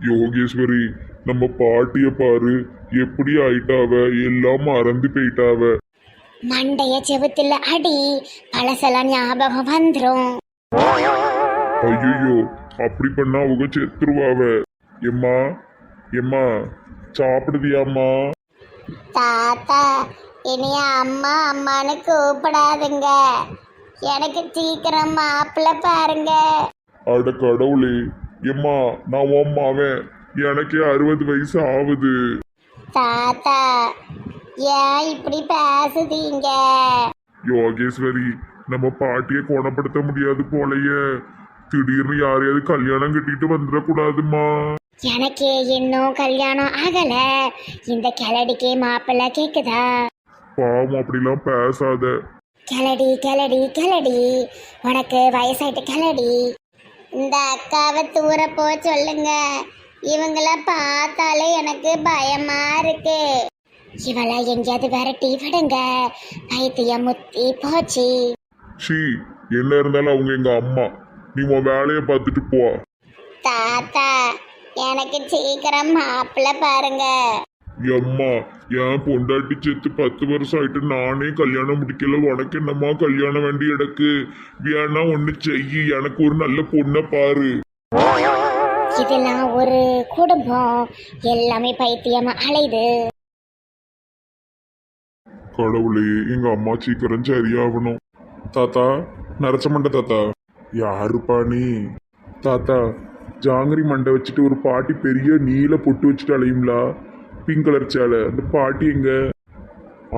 யோகேஸ்வரி, நம்ம பாட்டிய பாரு, எப்படி ஆயிட்டாவ, எல்லாம் மறந்து போயிட்டாவ. மண்டைய செவுத்துல அடி, பழசெல்லாம் ஞாபகம் வந்துரும். ஐயோ, அப்படி பண்ணா அவங்க செத்துருவாவ. எம்மா, எம்மா, சாப்பிடுதியாம்மா? தாத்தா, இனிய அம்மா அம்மான்னு கூப்பிடாதுங்க. எனக்கு சீக்கிரம் மாப்பிள்ள பாருங்க. அட கடவுளே, எம்மா, நான் உம்மாவன், எனக்கே 60 வயசு ஆகுது. தாத்தா, ஏன் இப்படி பேசுதீங்க? யோகேஸ்வரி, நம்ம பாட்டியை குணப்படுத்த முடியாது போலயே. திடீர்னு யாரையாவது கல்யாணம் கட்டிட்டு வந்துடக்கூடாதுமா. எனக்கு இன்னும் கல்யாணம் ஆகல. இந்த கிளடிக்கு மாப்பிள்ள கேக்குதா? பாவம், அப்படிலாம் பேசாத. கிளடி கிளடி கிளடி, உனக்கு வயசாயிட்டு கிளடி. இந்த அக்காவை தூர போ சொல்லுங்க. இவங்கள பார்த்தாலே எனக்கு பயமா இருக்கு. இவளை எங்கேயாவது விரட்டி விடுங்க. பைத்தியம் முத்தி போச்சு. ஷீ, என்ன இருந்தாலும் அவங்க எங்க அம்மா. நீ உன் வேலையை பார்த்துட்டு போ. தாத்தா, எனக்கு சீக்கிரம் மாப்பிள்ள பாருங்க. எம்மா, என் பொண்டாட்டி செத்து 10 வருஷம் ஆயிட்டு நானே கல்யாணம் முடிக்கல. உனக்கு என்னம்மா கல்யாணம் வேண்டி எனக்கு? வேணா ஒண்ணு செய்யி, எனக்கு ஒரு நல்ல பொண்ணை பாரு. இதெல்லாம் ஒரு குடும்பம், எல்லாமே பைத்தியமா அலையுது. கடவுளே, எங்க அம்மா சீக்கிரம் சரியாகணும். தாத்தா, நரச்ச மண்டை தாத்தா. யாருப்பா நீ? தாத்தா, ஜாங்கிரி மண்டை வச்சுட்டு ஒரு பாட்டி பெரிய நீல பொட்டு வச்சுட்டு அலையுங்களா, பிங்க் கலர் சேலை, அந்த பாட்டி எங்க?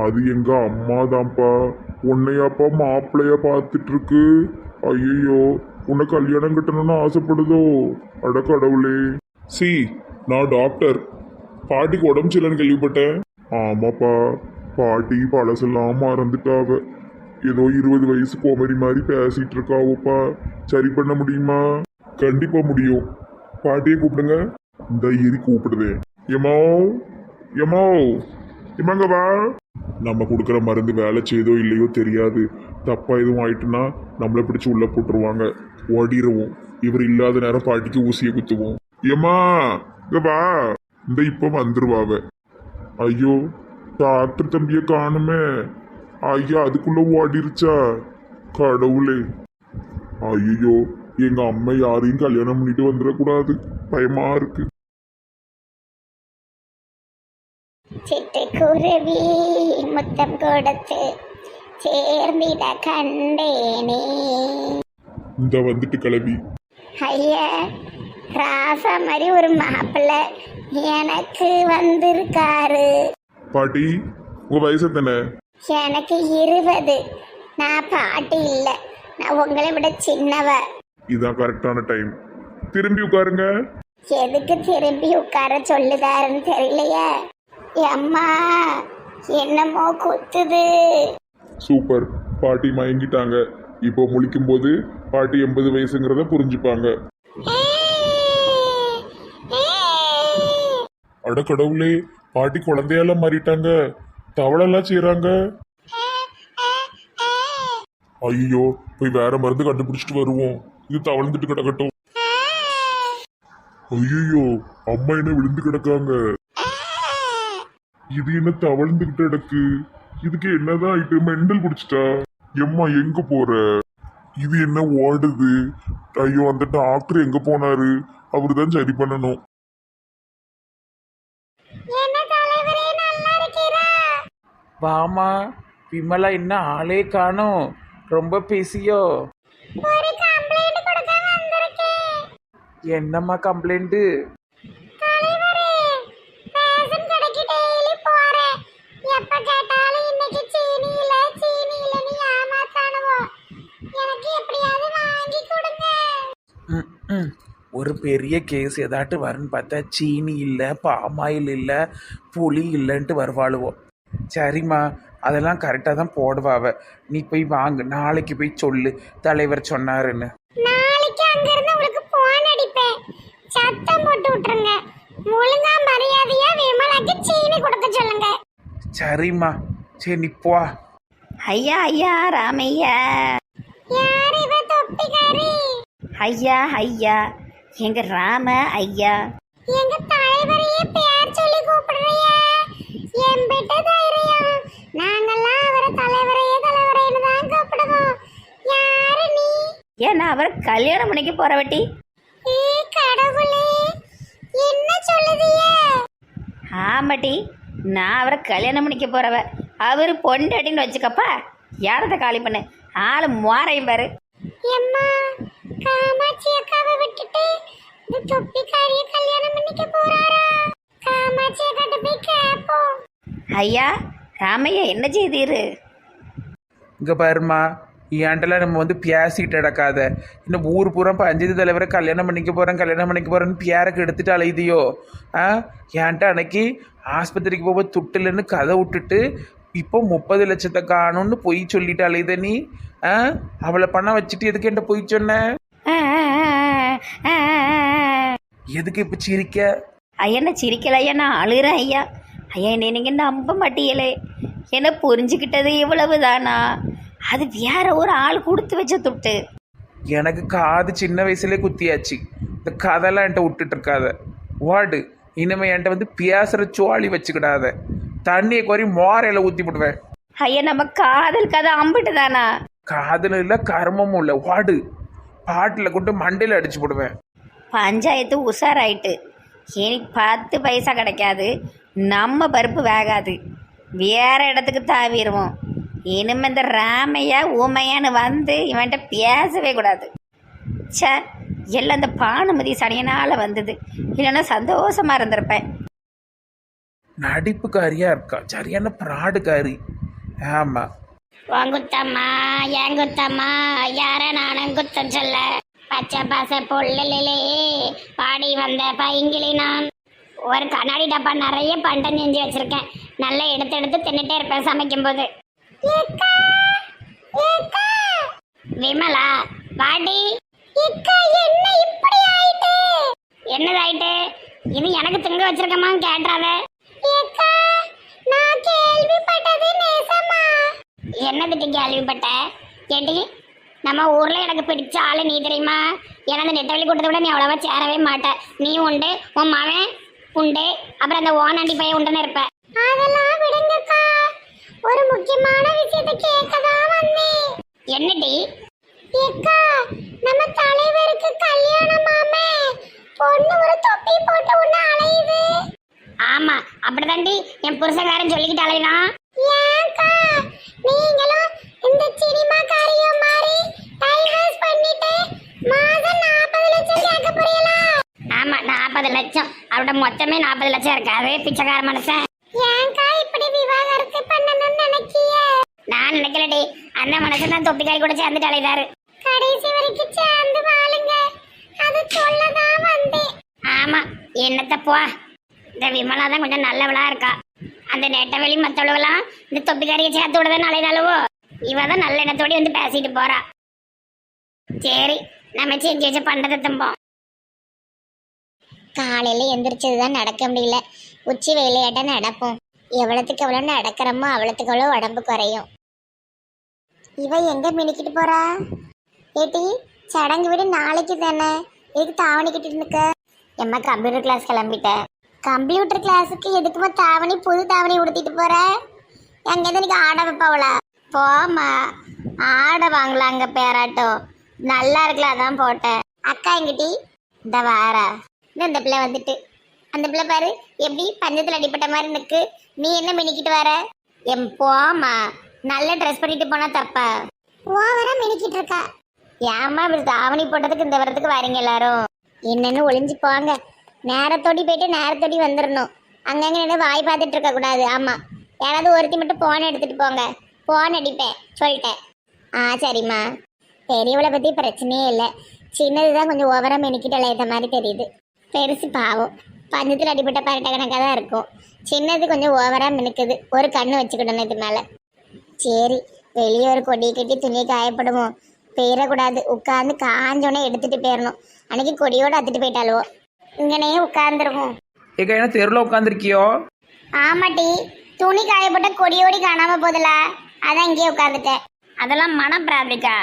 அது எங்க அம்மா தான்ப்பா. உன்னையாப்பா மாப்பிள்ளையா பார்த்துட்டு இருக்கு. ஐயோ, உன்னை கல்யாணம் கட்டணும்னு ஆசைப்படுதோ? அட கடவுளே. சி, நான் டாக்டர். பாட்டிக்கு உடம்பு சரியில்லைன்னு கேள்விப்பட்டேன். ஆமாப்பா, பாட்டி பழசெல்லாம் மறந்துட்டாவ. ஏதோ 20 வயசு கோமரி மாதிரி பேசிட்டு இருக்காவப்பா. சரி பண்ண முடியுமா? கண்டிப்பா முடியும். பாட்டியை கூப்பிடுங்க. இந்த ஏறி கூப்பிடுதே. எமோ, எமோ, எமாங்க வா. நம்ம கொடுக்குற மருந்து வேலை செய்தோ இல்லையோ தெரியாது. தப்பா எதுவும் ஆயிட்டுன்னா நம்மளை பிடிச்சி உள்ள போட்டுருவாங்க. ஓடிடுவோம். இவர் இல்லாத நேரம் பாட்டிக்கு ஊசியை குத்துவோம். ஏமா, இங்க வா. இந்த இப்ப வந்துருவாவ. ஐயோ, டாக்டர் தம்பிய காணுமே. ஐயா, அதுக்குள்ள ஓடிருச்சா? கடவுளே. ஐயோ, எங்க அம்மா யாரையும் கல்யாணம் பண்ணிட்டு வந்துடக்கூடாது. பயமா இருக்கு. சிட்டுக்குருவி முத்தம் கொடுத்து சேர்ந்திட கண்டேனே. இந்த வந்துட்டு கிளவி. ஐயா, ராசா மாதிரி ஒரு மாப்பிள்ளை எனக்கு வந்திருக்காரு. பாட்டி, உங்க வயசு தானே? எனக்கு 20. நான் பாட்டி இல்லை, நான் உங்களை விட சின்னவ. இதான் கரெக்டான டைம். திரும்பி உட்காருங்க. எதுக்கு திரும்பி உட்கார சொல்லுதாருன்னு தெரியலையே. அம்மா, என்னமோ குத்துது. சூப்பர், பாட்டி மயங்கிட்டாங்க. இப்போ முழிக்கும் போது பாட்டி 80 வயசுங்கிறத புரிஞ்சுப்பாங்க. அட கடவுளே, பாட்டி குழந்தையெல்லாம் மாறிட்டாங்க. தவளெல்லாம் செய்யறாங்க. ஐயோ, போய் வேற மருந்து கண்டுபிடிச்சிட்டு வருவோம். இது தவழ்ந்துட்டு கிடக்கட்டும். ஐயோ, அம்மா என்ன விழுந்து கிடக்காங்க. இது என்ன தவழ்ந்துகிட்டு கிடக்கு? இதுக்கு என்னதான் ஆயிட்டு? மெண்டல் பிடிச்சிட்டா? எம்மா, எங்க போற? இது என்ன ஓடுது? ஐயோ, அந்த டாக்டர் எங்க போனாரு? அவரு தான் சரி பண்ணணும். வாமா விமலா, இன்னும் ஆளே காணோம். ரொம்ப பேசியோ? என்னம்மா கம்ப்ளைண்ட்? ஒரு பெரிய கேஸ் ஏதாட்டு வரும்னு பார்த்தா சீனி இல்லை, பாமாயில் இல்லை, புளி இல்லைன்ட்டு வருவாளுவோம். சரிம்மா, அதெல்லாம் கரெக்டாக தான் போடுவாவ. நீ போய் வாங்க, நாளைக்கு போய் சொல்லு தலைவர் சொன்னாருன்னு. நாளைக்கு அங்க இருந்து உங்களுக்கு போன் அடிப்பேன். சத்தம் போட்டு விட்டுருங்க. ஒழுங்கா மரியாதையா விமலாக்கு சீனி கொடுக்க சொல்லுங்க. சரிம்மா, சரி நீ போ. ஐயா ஐயா ராமையா. யார் இவ தொப்பிக்காரி? ஐயா ஐயா, எங்க ராம ஐயா. எங்க தலைவரையே பேர் சொல்லி கூப்பிடுறிய எம்பிட்ட தைரியம். நாங்கெல்லாம் அவரை தலைவரைன்னு தான் கூப்பிடுவோம். யாரு நீ? ஏன்னா அவர் கல்யாணம் பண்ணிக்க போறவட்டி. ஏ கடவுளே, என்ன சொல்லுதியே? ஆமாட்டி, நான் அவரை கல்யாணம் பண்ணிக்க போறவ. அவர் பொண்டாட்டின்னு வச்சுக்கப்பா. யாரத்தை காலி பண்ணு, ஆளு மோரையும் பாரு. எம்மா, காமாட்சி அக்காவை விட்டுட்டு இந்த தொப்பிக்காரிய கல்யாணம் பண்ணிக்க போறாரா? காமாட்சி அக்காட்ட போய் கேப்போம். ஐயா ராமையா என்ன செய்தீரு? இங்கே பாருமா, ஏன்ட்டெல்லாம் நம்ம வந்து பேசிக்கிட்டு நடக்காத. இன்னும் ஊர் பூரா பஞ்சாயத்து தலைவரை கல்யாணம் பண்ணிக்க போகிறேன்னு பேருக்கு எடுத்துட்டு அலையுதியோ? ஏன்ட்ட அன்னைக்கு ஆஸ்பத்திரிக்கு போக துட்டுலன்னு கதை விட்டுட்டு இப்போ 30 லட்சத்தை காணும்னு பொய் சொல்லிட்டு அலையுத நீ. அவளை பணம் வச்சுட்டு எதுக்கு என்கிட்ட பொய் சொன்ன? எதுக்கு இப்போ சிரிக்க? ஐயா நான் சிரிக்கல ஐயா, நான் அழுகிறேன் ஐயா. ஐயா என்னை நீங்கள் நம்ப மாட்டீங்களே. என்ன புரிஞ்சுக்கிட்டது இவ்வளவு தானா? அது வேற ஒரு ஆள் கொடுத்து வச்ச துட்டு. எனக்கு காது சின்ன வயசுலேயே குத்தியாச்சு. இந்த கதையெல்லாம் என்கிட்ட விட்டுட்டு இருக்காத. வாடு, இனிமே என்கிட்ட வந்து பேசுகிற சோழி வச்சுக்கிடாத. தண்ணியை கோரி மோரையில் ஊற்றி விடுவேன். ஐயா நம்ம காதல் கதை அம்பிட்டு தானா? காதலும் இல்லை, கர்மமும் இல்லை. வாடு, பாட்டில் கொண்டு மண்டையில் அடிச்சு போடுவேன். பஞ்சாயத்து உஷாராயிட்டு. இனி 10 பைசா கிடைக்காது, நம்ம பருப்பு வேகாது. வேற இடத்துக்கு தாவிடுவோம். இனிமே இந்த ராமையா ஊமையான்னு வந்து இவன்கிட்ட பேசவே கூடாது. சே, எல்லாம் இந்த பானுமதி சனியனால வந்தது. இல்லைன்னா சந்தோஷமா இருந்திருப்பேன். நடிப்புக்காரியா இருக்கா, சரியான பிராடுக்காரி. ஆமா, வாங்குத்தம்மா ஏங்குத்தம்மா, யார நானும் குத்தம் சொல்ல. பச்சை பசை பொல்லிலே பாடி வந்த பைங்கிலி நான். ஒரு கண்ணாடி டப்பா நிறைய பண்டம் செஞ்சு வச்சிருக்கேன். நல்லா எடுத்து எடுத்து தின்னுட்டே இருப்பேன் சமைக்கும் போது. விமலா வாடி. என்ன இப்படி ஆயிட்டு? என்னதாயிட்டு? இது எனக்கு திங்க வச்சிருக்கமா கேட்டாத. நான் கேள்விப்பட்டது நேசமா? என்னதுட்டு கேள்விப்பட்ட? கேட்டி, நம்ம ஊர்ல எனக்கு பிடிச்ச ஆளு நீ தெரியுமா? எனது நெட்டவெளி கூட்டத்தை விட நீ அவ்வளவா சேரவே மாட்ட. நீ உண்டு, உன் மகன் உண்டு, அப்புறம் அந்த ஓனாண்டி பையன் உண்டுன்னு இருப்ப. அதெல்லாம் விடுங்கக்கா, ஒரு முக்கியமான விஷயத்தை கேட்கதான் வந்தேன். என்னடி? ஏக்கா, நம்ம தலைவருக்கு கல்யாணமாமே. பொண்ணு ஒரு தொப்பி போட்டு ஒண்ணு அலையுது. ஆமா, அப்படிதாண்டி என் புருஷக்காரன் சொல்லிக்கிட்டு அலையலாம். ஏக்கா, நீங்களும் இந்த சினிமா காரியம் மாதிரி டைவர்ஸ் பண்ணிட்டு மாதம் 40 லட்சம் கேட்க போறீங்களா? ஆமா, 40 லட்சம். அவரோட மொத்தமே 40 லட்சம் இருக்காது, பிச்சைக்கார மனுஷன். ஏங்கா இப்படி விவாகரத்து பண்ணணும்னு நினைக்கிய? நான் நினைக்கலடி, அந்த மனுஷன் தான் தொப்பிக்காய் கூட சேர்ந்துட்டு அலைதாரு. கடைசி வரைக்கும் சேர்ந்து வாழுங்க, அது சொல்லதான் வந்தேன். ஆமா, என்னத்த போ. இந்த விமலா தான் கொஞ்சம் நல்லவளா இருக்கா. அந்த நெட்டவெளி மத்தவளவெல்லாம் இந்த தொப்பிக்காரியை சேர்த்து விடதான் அலைதாளுவோ. இவ தான் நல்ல எண்ணத்தோடி வந்து பேசிட்டு போறா. சரி, நம்ம செஞ்சு வச்ச பண்டத்தை தும்போம். காலையில எந்திரிச்சதுதான் நடக்க முடியல. உச்சி வெயிலையாட்ட நடப்போம். எவ்வளவுக்கு எவ்வளவு நடக்கிறோமோ அவ்வளவுக்கு எவ்வளவு உடம்பு குறையும். இவ எங்க மினிக்கிட்டு போறா? ஏட்டி, சடங்கு வீடு நாளைக்கு தானே, எதுக்கு தாவணிக்கிட்டு இருக்க? எம்மா கம்ப்யூட்டர் கிளாஸ் கிளம்பிட்டேன். கம்ப்யூட்டர் கிளாஸுக்கு எதுக்குமா தாவணி, புது தாவணி உடுத்திட்டு போற? எங்கேருந்து இன்னைக்கு ஆட வைப்பாவளா? போமா, ஆடை வாங்கலாங்க பேராட்டம். நல்லா இருக்குல்ல, அதான் போட்டேன். அக்கா எங்கிட்டி? இந்த வாரா. இந்த பிள்ளை வந்துட்டு, அந்த பிள்ளை பாரு எப்படி பஞ்சத்தில் அடிப்பட்ட மாதிரி நிற்கு. நீ என்ன மினிக்கிட்டு வர? எம் போமா, நல்ல ட்ரெஸ் பண்ணிட்டு போனா தப்பா? ஓவரா மினிக்கிட்டு இருக்கா. ஏமா இப்படி தாவணி போட்டதுக்கு இந்த வரத்துக்கு வரீங்க எல்லாரும்? என்னன்னு ஒளிஞ்சு போங்க. நேரத்தோடி போயிட்டு நேரத்தோடி வந்துடணும். அங்கங்க என்ன வாய் பார்த்துட்டு இருக்க கூடாது. ஆமா, யாராவது ஒருத்தி மட்டும் போன் எடுத்துட்டு போங்க. போன் அடிப்பேன் சொல்லிட்டேன். சரிம்மா. பெரியவளை பத்தி பிரச்சனையே இல்லை, சின்னதுதான் கொஞ்சம் ஓவரா மெனிக்கிட்ட அலையிற மாதிரி தெரியுது. பெருசு பாவம், பஞ்சத்தில் அடிப்பட்ட பரட்ட கணக்காக தான் இருக்கும். சின்னது கொஞ்சம் ஓவரா மினுக்குது. ஒரு கண்ணு வச்சுக்கிடணும் இது மேலே. சரி, வெளியே ஒரு கொடியை கட்டி துணியை காயப்படுவோம். பெயரக்கூடாது, உட்காந்து காஞ்சோன்னே எடுத்துட்டு போயிடணும். அன்னைக்கு கொடியோடு அத்துட்டு போயிட்டாலுவோம். இங்கனே உட்காந்துருவோம். ஏக்கா என்ன தெருவில் உட்காந்துருக்கியோ? ஆமாட்டி, துணி காயப்பட்ட கொடியோடி காணாம போதல, அதான் இங்கேயே உட்காந்துட்டேன். அதெல்லாம் மனப்பிராபிக்கா,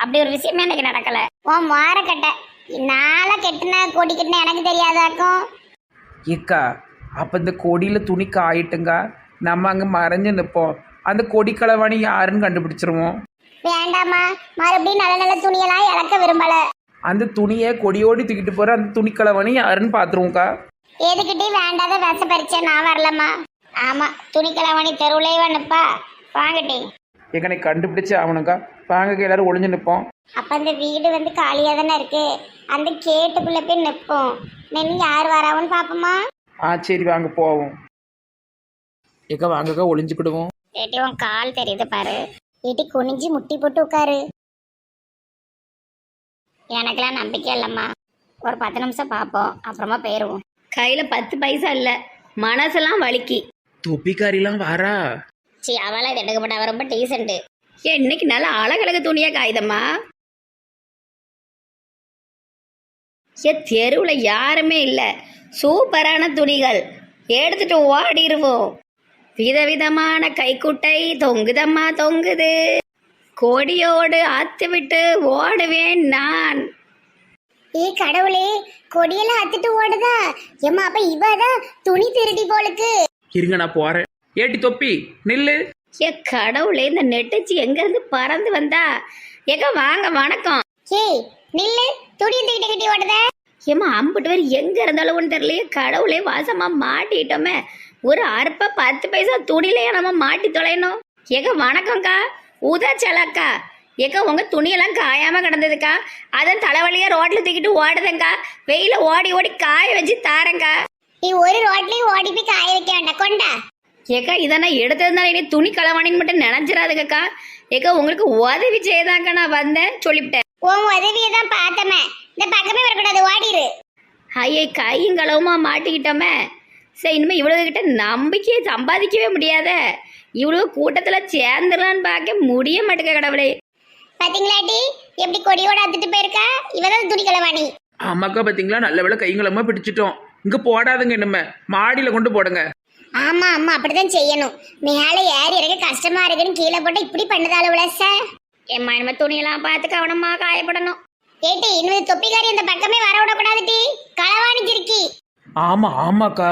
அப்படி ஒரு விஷயமே எனக்கு நடக்கல. ஓ மாற கட்ட, நாளை கெட்டுனா கொடி கட்டினா எனக்கு தெரியாதாக்கும். ஏக்கா அப்போ இந்த கொடியில் துணி காயிட்டுங்க, நம்ம அங்கே மறைஞ்சு நிற்போம், அந்த கொடி களவாணி யாருன்னு கண்டுபிடிச்சிருவோம். வேண்டாமா, மறுபடியும் நல்ல நல்ல துணியெல்லாம் இழக்க விரும்பல. அந்த துணியை கொடியோடி தூக்கிட்டு போகிற அந்த துணி களவாணி யாருன்னு பார்த்துருவோம்க்கா. எதுக்கிட்டே வேண்டாத விஷ பறிச்ச நான் வரலம்மா. ஆமா, துணிக்கலவணி தெருவுலே நிப்பா. வாங்கட்டி. எங்கனை கண்டுபிடிச்சு ஆகணுக்கா. வாங்க எல்லாரும் ஒளிஞ்சு நிற்போம். அப்ப அந்த வீடு காலியா தானே இருக்கு, அந்த கேட்டுக்குள்ள போய் நிற்போம். நின்று யார் வராவுன்னு பாப்போமா? சரி வாங்க போவோம். ஏக்கா வாங்கக்கா ஒளிஞ்சுக்கிடுவோம். ஏட்டி உன் கால் தெரியுது பாரு. ஏட்டி குனிஞ்சு முட்டி போட்டு உட்காரு. எனக்கெல்லாம் நம்பிக்கை இல்லம்மா. ஒரு 10 நிமிஷம் பார்ப்போம், அப்புறமா போயிருவோம். கையில் 10 பைசா இல்லை, மனசெல்லாம் வலிக்கி. தொப்பிக்காரிலாம் வாரா? சி அவளை இது எடுக்கப்பட்ட ரொம்ப டீசென்ட். இன்னைக்கு நல்லா அழகழகு துணியா காயுதம்மா. தெருவில் யாருமே இல்லை, சூப்பரான துணிகள் எடுத்துட்டு ஓடிடுவோம். விதவிதமான கைக்குட்டை தொங்குதம்மா தொங்குது, கொடியோடு ஆத்து விட்டு ஓடுவேன் நான். கடவுளே, கொடியெல்லாம் அத்துட்டு ஓடுதா? ஏம்மா அப்ப இவதான் துணி திருடி போலுக்கு. இருங்க நான் போறேன். ஏட்டி தொப்பி நில்லு. கடவுளே, இந்த நெட்டச்சி எங்க இருந்து பறந்து வந்தா? வாங்க வணக்கம். ஏய் நில்லு, துணி தூக்கிட்டு கட்டி ஓடுத. ஏமா அம்பிட்டு பேர் எங்க இருந்தாலும் தெரியலையே. கடவுளே, வாசமா மாட்டிட்டோமே. ஒரு அற்ப 10 பைசா துணிலையே நம்ம மாட்டி தொலையணும். வணக்கம்க்கா, ஊதாச்சலக்கா. உங்க துணியெல்லாம் காயாம கிடந்ததுக்கா, அதான் தலைவலியா ரோட்ல தூக்கிட்டு ஓடுதேங்க்கா. வெயில ஓடி ஓடி காய வச்சு தாரேங்க்கா. நீ ஒரு ரோட்லயும் ஓடி போய் காய வைக்க வேண்டாம், கொண்டா. இதை எடுத்ததுனால இனி துணி களவாணின்னு மட்டும் நினைச்சிடாதுக்கா. உங்களுக்கு உதவி செய்யதாங்க நான் வந்தேன், சொல்லிவிட்டேன். உன் உதவியை தான் பார்த்தமே, இந்த பக்கமே வரக்கூடாது, ஓடிடு. ஐயே, கையும் களவுமா மாட்டிக்கிட்டோமே. சரி, இனிமே இவ்வளவு கிட்ட நம்பிக்கையை சம்பாதிக்கவே முடியாத. இவ்வளவு கூட்டத்துல சேர்ந்துடலான்னு பார்க்க முடிய மாட்டேங்க கடவுளே. பாத்தீங்களாட்டி எப்படி கொடியோட அத்துட்டு போயிருக்கா? இவதான் துணி களவாணி. ஆமாக்கா பாத்தீங்களா, நல்ல வேலை கைங்களமா பிடிச்சிட்டோம். இங்க போடாதுங்க, நம்ம மாடியில கொண்டு போடுங்க. ஆமா ஆமா, அப்படிதான் செய்யணும். மேல ஏறி இறங்க கஷ்டமா இருக்குன்னு கீழே போட்டு இப்படி பண்ணதால உலச. ஏம்மா, இனிமே துணியெல்லாம் பார்த்து கவனமா காயப்படணும். ஏட்டி, இன்னும் தொப்பிக்காரி அந்த பக்கமே வர விடக்கூடாது டி, களவாணி கிறுக்கி. ஆமா ஆமாக்கா.